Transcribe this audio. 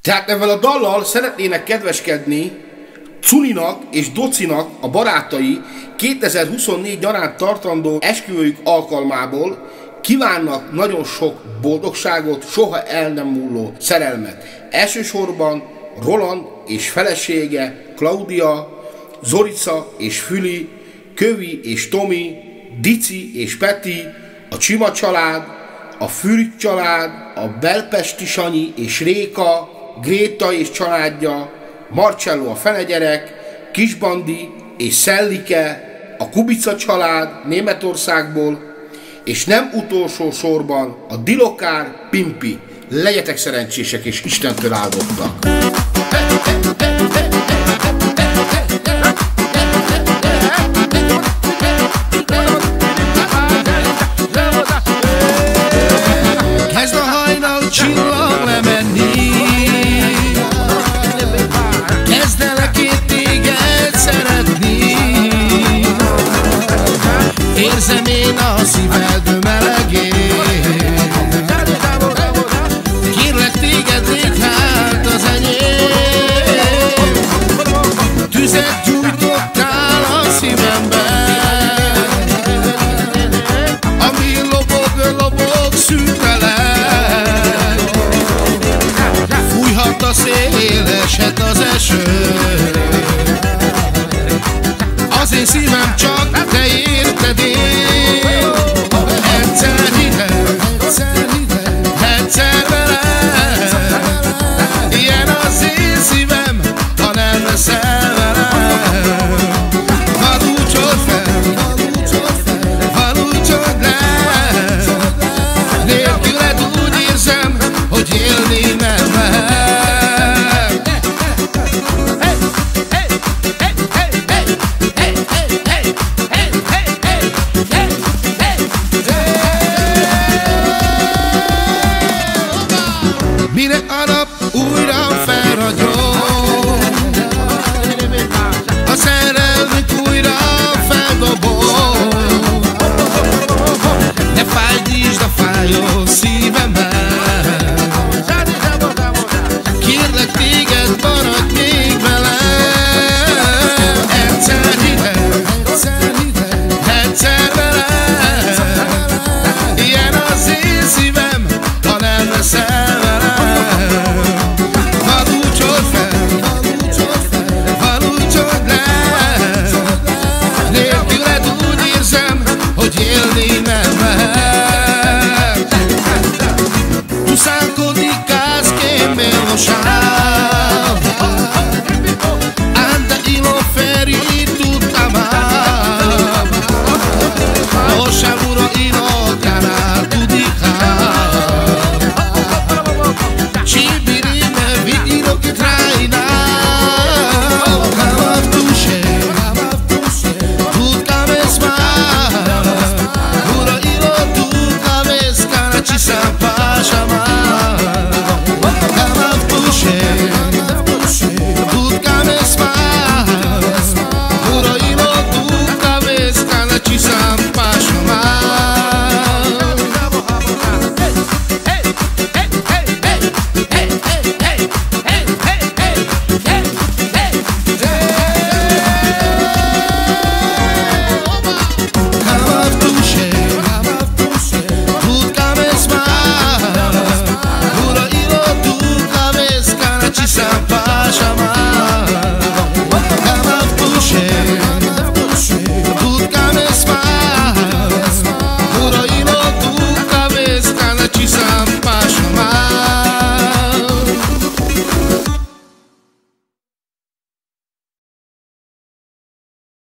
Tehát ezzel a dallal szeretnének kedveskedni Cuninak és Docinak a barátai 2024 nyarán tartandó esküvőjük alkalmából. Kívánnak nagyon sok boldogságot, soha el nem múló szerelmet. Elsősorban Roland és felesége, Claudia, Zorica és Füli, Kövi és Tomi, Dici és Peti, a Csima család, a Fürk család, a Belpesti Sanyi és Réka, Gréta és családja, Marcello a fenegyerek, Kisbandi és Szellike, a Kubica család Németországból, és nem utolsó sorban a Dilokár, Pimpi. Legyetek szerencsések és Istentől áldottak! Kezd a hajnal csillag lemenni, kezdelek én téged szeretni, érzem én a szíved melegét, kérlek téged légy hát az enyém, tüzet gyújtottál a szívemben, ami lobog szűteleg, fújhat a szél, eshet az eső, az én szívem csak te érted én.